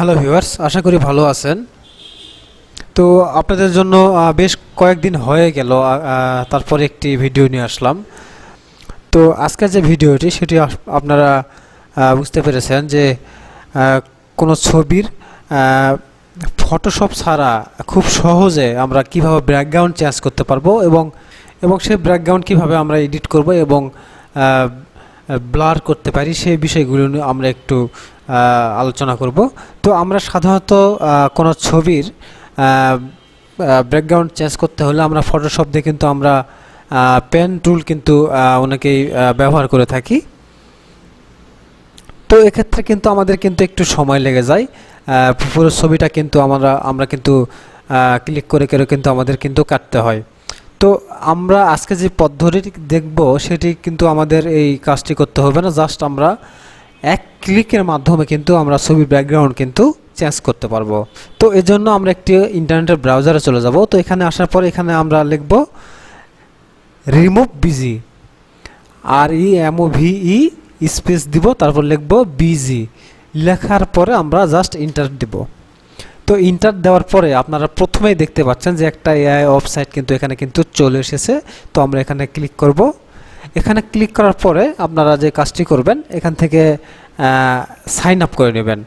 Hello viewers, আশা করি ভালো আছেন। তো আপনাদের জন্য বেশ কয়েকদিন হয়ে গেল তারপরে একটি ভিডিও নিয়ে আসলাম। তো আজকের যে ভিডিওটি সেটি আপনারা বুঝতে পেরেছেন যে কোনো ছবির ফটোশপ ছাড়া খুব সহজে আমরা কিভাবে ব্যাকগ্রাউন্ড চেঞ্জ করতে পারবো এবং সেই ব্যাকগ্রাউন্ড কিভাবে আমরা এডিট করব এবং ব্লার করতে পারি সেই বিষয়গুলো নিয়ে আমরা একটু আলোচনা করব। তো আমরা সাধারণত কোনো ছবির ব্যাকগ্রাউন্ড চেঞ্জ করতে হলে আমরা ফটোশপ দিয়ে কিন্তু আমরা পেন টুল কিন্তু অনেকেই ব্যবহার করে থাকি। তো এক্ষেত্রে কিন্তু আমাদের কিন্তু একটু সময় লেগে যায়, পুরো ছবিটা কিন্তু আমরা কিন্তু ক্লিক করে করে কিন্তু আমাদের কিন্তু কাটতে হয়। তো আমরা আজকে যে পদ্ধতিটি দেখব সেটি কিন্তু আমাদের এই কাজটি করতে হবে না, জাস্ট আমরা এক ক্লিকের মাধ্যমে কিন্তু আমরা ছবির ব্যাকগ্রাউন্ড কিন্তু চেঞ্জ করতে পারবো। তো এজন্য আমরা একটি ইন্টারনেটের ব্রাউজারে চলে যাব। তো এখানে আসার পরে এখানে আমরা লিখব removebg, REMOVE স্পেস দিব, তারপর লিখব বিজি। লেখার পরে আমরা জাস্ট ইন্টার দিব। তো ইন্টার দেওয়ার পরে আপনারা প্রথমেই দেখতে পাচ্ছেন যে একটা এআই ওয়েবসাইট কিন্তু এখানে কিন্তু চলে এসেছে। তো আমরা এখানে ক্লিক করব। এখানে ক্লিক করার পরে আপনারা যে কাজটি করবেন, এখান থেকে সাইন আপ করে নেবেন।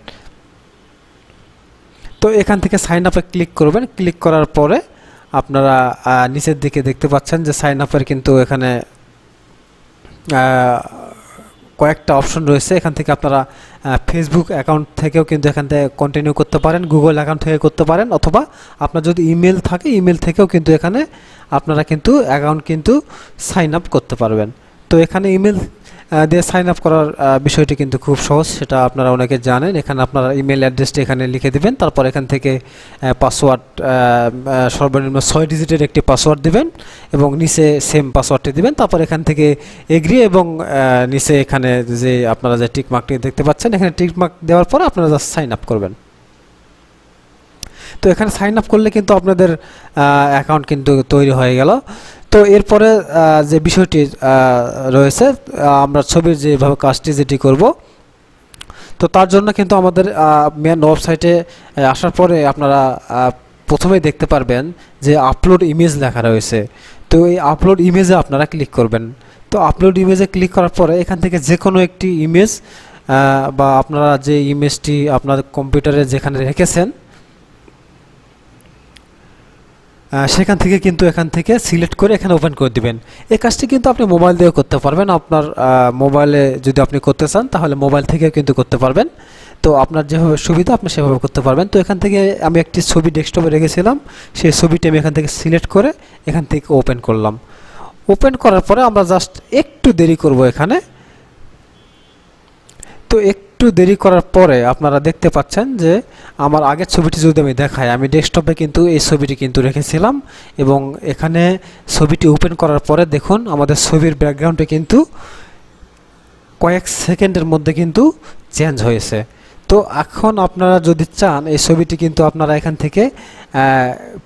তো এখান থেকে সাইন আপে ক্লিক করবেন। ক্লিক করার পরে আপনারা নিচের দিকে দেখতে পাচ্ছেন যে সাইন আপের কিন্তু এখানে কয়েকটা অপশন রয়েছে। এখান থেকে আপনারা ফেসবুক অ্যাকাউন্ট থেকেও কিন্তু এখান থেকে কন্টিনিউ করতে পারেন, গুগল অ্যাকাউন্ট থেকে করতে পারেন, অথবা আপনার যদি ইমেল থাকে ইমেল থেকেও কিন্তু এখানে আপনারা কিন্তু অ্যাকাউন্ট কিন্তু সাইন আপ করতে পারবেন। তো এখানে ইমেল দিয়ে সাইন আপ করার বিষয়টি কিন্তু খুব সহজ, সেটা আপনারা অনেকে জানেন। এখানে আপনারা ইমেল অ্যাড্রেসটি এখানে লিখে দিবেন, তারপর এখান থেকে পাসওয়ার্ড সর্বনিম্ন 6 ডিজিটের একটি পাসওয়ার্ড দিবেন এবং নিচে সেম পাসওয়ার্ডটি দিবেন। তারপর এখান থেকে এগ্রি এবং নিচে এখানে যে আপনারা যে টিক মার্কটি দেখতে পাচ্ছেন, এখানে টিক মার্ক দেওয়ার পর আপনারা জাস্ট সাইন আপ করবেন। তো এখানে সাইন আপ করলে কিন্তু আপনাদের অ্যাকাউন্ট কিন্তু তৈরি হয়ে গেল। তো এরপরে যে বিষয়টি রয়েছে, আমরা ছবির যেভাবে কাজটি যেটি করব, তো তার জন্য কিন্তু আমাদের মেন ওয়েবসাইটে আসার পরে আপনারা প্রথমেই দেখতে পারবেন যে আপলোড ইমেজ লেখা রয়েছে। তো এই আপলোড ইমেজে আপনারা ক্লিক করবেন। তো আপলোড ইমেজে ক্লিক করার পরে এখান থেকে যে কোনো একটি ইমেজ বা আপনারা যে ইমেজটি আপনার কম্পিউটারে যেখানে রেখেছেন সেখান থেকে কিন্তু এখান থেকে সিলেক্ট করে এখানে ওপেন করে দিবেন। এই কাজটি কিন্তু আপনি মোবাইল দিয়েও করতে পারবেন। আপনার মোবাইলে যদি আপনি করতে চান তাহলে মোবাইল থেকেও কিন্তু করতে পারবেন। তো আপনার যেভাবে সুবিধা আপনি সেভাবে করতে পারবেন। তো এখান থেকে আমি একটি ছবি ডেস্কটপে রেখেছিলাম, সেই ছবিটি আমি এখান থেকে সিলেক্ট করে এখান থেকে ওপেন করলাম। ওপেন করার পরে আমরা জাস্ট একটু দেরি করব এখানে। তো একটু দেরি করার পরে আপনারা দেখতে পাচ্ছেন যে আমার আগের ছবিটি যদি আমি দেখাই, আমি ডেস্কটপে কিন্তু এই ছবিটি কিন্তু রেখেছিলাম এবং এখানে ছবিটি ওপেন করার পরে দেখুন আমাদের ছবির ব্যাকগ্রাউন্ডে কিন্তু কয়েক সেকেন্ডের মধ্যে কিন্তু চেঞ্জ হয়েছে। তো এখন আপনারা যদি চান এই ছবিটি কিন্তু আপনারা এখান থেকে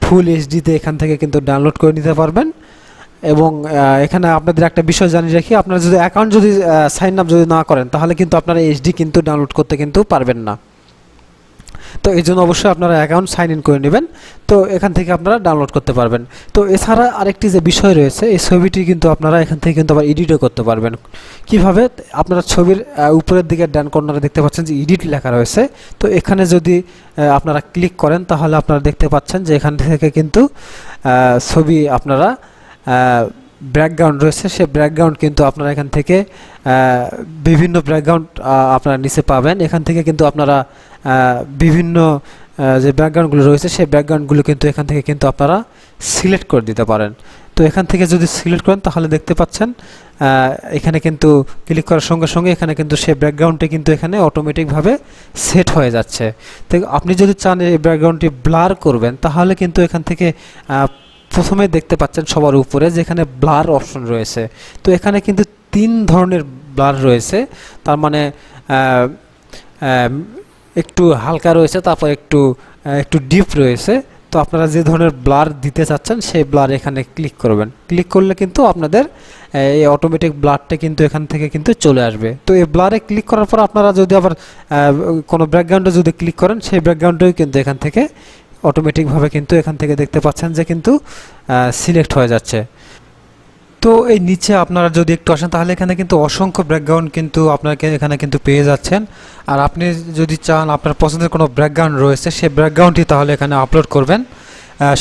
ফুল এইচডিতে এখান থেকে কিন্তু ডাউনলোড করে নিতে পারবেন। এবং এখানে আপনাদের একটা বিষয় জানিয়ে রাখি, আপনারা যদি অ্যাকাউন্ট যদি সাইন আপ যদি না করেন তাহলে কিন্তু আপনারা এইচডি কিন্তু ডাউনলোড করতে কিন্তু পারবেন না। তো এই জন্য অবশ্যই আপনারা অ্যাকাউন্ট সাইন ইন করে নেবেন। তো এখান থেকে আপনারা ডাউনলোড করতে পারবেন। তো এছাড়া আরেকটি যে বিষয় রয়েছে, এই ছবিটি কিন্তু আপনারা এখান থেকে কিন্তু আবার এডিটও করতে পারবেন। কিভাবে? আপনারা ছবির উপরের দিকে ডান কর্নারে দেখতে পাচ্ছেন যে এডিট লেখা রয়েছে। তো এখানে যদি আপনারা ক্লিক করেন তাহলে আপনারা দেখতে পাচ্ছেন যে এখান থেকে কিন্তু ছবি আপনারা ব্যাকগ্রাউন্ড রয়েছে, সে ব্যাকগ্রাউন্ড কিন্তু আপনারা এখান থেকে বিভিন্ন ব্যাকগ্রাউন্ড আপনারা নিচে পাবেন। এখান থেকে কিন্তু আপনারা বিভিন্ন যে ব্যাকগ্রাউন্ডগুলো রয়েছে সেই ব্যাকগ্রাউন্ডগুলো কিন্তু এখান থেকে কিন্তু আপনারা সিলেক্ট করে দিতে পারেন। তো এখান থেকে যদি সিলেক্ট করেন তাহলে দেখতে পাচ্ছেন এখানে কিন্তু ক্লিক করার সঙ্গে সঙ্গে এখানে কিন্তু সেই ব্যাকগ্রাউন্ডটি কিন্তু এখানে অটোমেটিকভাবে সেট হয়ে যাচ্ছে। তো আপনি যদি চান এই ব্যাকগ্রাউন্ডটি ব্লার করবেন তাহলে কিন্তু এখান থেকে প্রথমে দেখতে পাচ্ছেন সবার উপরে যেখানে ব্লার অপশন রয়েছে। তো এখানে কিন্তু 3 ধরনের ব্লার রয়েছে, তার মানে একটু হালকা রয়েছে, তারপর একটু ডিপ রয়েছে। তো তো আপনারা যে ধরনের ব্লার দিতে চাচ্ছেন সেই ব্লার এখানে ক্লিক করবেন। ক্লিক করলে কিন্তু আপনাদের এই অটোমেটিক ব্লারটা কিন্তু এখান থেকে কিন্তু চলে আসবে। তো এই ব্লারে ক্লিক করার পর আপনারা যদি আবার কোনো ব্যাকগ্রাউন্ডে যদি ক্লিক করেন সেই ব্যাকগ্রাউন্ডেও কিন্তু এখান থেকে অটোমেটিকভাবে কিন্তু এখান থেকে দেখতে পাচ্ছেন যে কিন্তু সিলেক্ট হয়ে যাচ্ছে। তো এই নিচে আপনারা যদি একটু আসেন তাহলে এখানে কিন্তু অসংখ্য ব্যাকগ্রাউন্ড কিন্তু আপনাকে এখানে কিন্তু পেয়ে যাচ্ছেন। আর আপনি যদি চান আপনার পছন্দের কোনো ব্যাকগ্রাউন্ড রয়েছে সেই ব্যাকগ্রাউন্ডটি তাহলে এখানে আপলোড করবেন,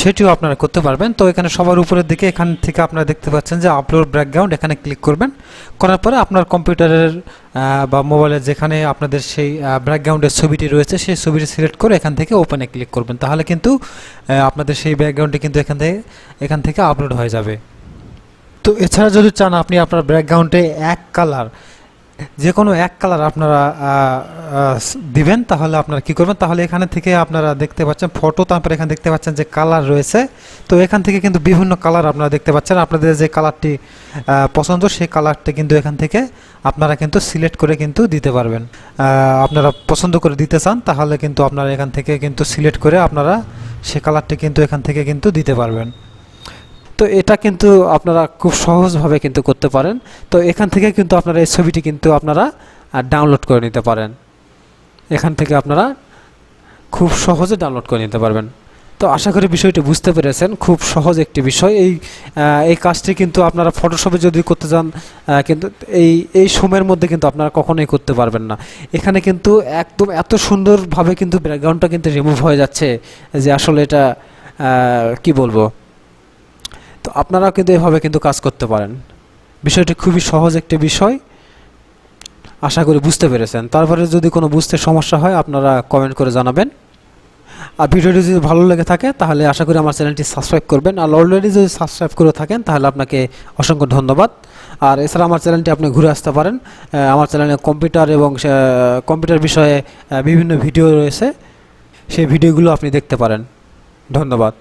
সেটিও আপনারা করতে পারবেন। তো এখানে সবার উপরের দিকে এখান থেকে আপনারা দেখতে পাচ্ছেন যে আপলোড ব্যাকগ্রাউন্ড, এখানে ক্লিক করবেন। করার পরে আপনার কম্পিউটারের বা মোবাইলের যেখানে আপনাদের সেই ব্যাকগ্রাউন্ডের ছবিটি রয়েছে সেই ছবিটি সিলেক্ট করে এখান থেকে ওপেনে ক্লিক করবেন, তাহলে কিন্তু আপনাদের সেই ব্যাকগ্রাউন্ডটি কিন্তু এখান থেকে আপলোড হয়ে যাবে। তো এছাড়া যদি চান আপনি আপনার ব্যাকগ্রাউন্ডে এক কালার, যে কোনো এক কালার আপনারা দিবেন, তাহলে আপনারা কি করবেন, তাহলে এখানে থেকে আপনারা দেখতে পাচ্ছেন ফটো, তারপরে এখানে দেখতে পাচ্ছেন যে কালার রয়েছে। তো এখান থেকে কিন্তু বিভিন্ন কালার আপনারা দেখতে পাচ্ছেন, আপনাদের যে কালারটি পছন্দ সেই কালারটি কিন্তু এখান থেকে আপনারা কিন্তু সিলেক্ট করে কিন্তু দিতে পারবেন। আপনারা পছন্দ করে দিতে চান তাহলে কিন্তু আপনারা এখান থেকে কিন্তু সিলেক্ট করে আপনারা সে কালারটি কিন্তু এখান থেকে কিন্তু দিতে পারবেন। তো এটা কিন্তু আপনারা খুব সহজভাবে কিন্তু করতে পারেন। তো এখান থেকে কিন্তু আপনারা এই ছবিটি কিন্তু আপনারা ডাউনলোড করে নিতে পারেন, এখান থেকে আপনারা খুব সহজে ডাউনলোড করে নিতে পারবেন। তো আশা করি বিষয়টি বুঝতে পেরেছেন, খুব সহজ একটি বিষয়। এই কাজটি কিন্তু আপনারা ফটোশপে যদি করতে যান কিন্তু এই সময়ের মধ্যে কিন্তু আপনারা কখনোই করতে পারবেন না। এখানে কিন্তু একদম এত সুন্দরভাবে কিন্তু ব্যাকগ্রাউন্ডটা কিন্তু রিমুভ হয়ে যাচ্ছে যে আসলে এটা কি বলবো। তো আপনারাও কিন্তু এভাবে কিন্তু কাজ করতে পারেন। বিষয়টি খুবই সহজ একটি বিষয়, আশা করি বুঝতে পেরেছেন। তারপরে যদি কোনো বুঝতে সমস্যা হয় আপনারা কমেন্ট করে জানাবেন। আর ভিডিওটি যদি ভালো লেগে থাকে তাহলে আশা করি আমার চ্যানেলটি সাবস্ক্রাইব করবেন। আর অলরেডি যদি সাবস্ক্রাইব করে থাকেন তাহলে আপনাকে অসংখ্য ধন্যবাদ। আর এছাড়া আমার চ্যানেলটি আপনি ঘুরে আসতে পারেন, আমার চ্যানেলে কম্পিউটার এবং কম্পিউটার বিষয়ে বিভিন্ন ভিডিও রয়েছে, সেই ভিডিওগুলো আপনি দেখতে পারেন। ধন্যবাদ।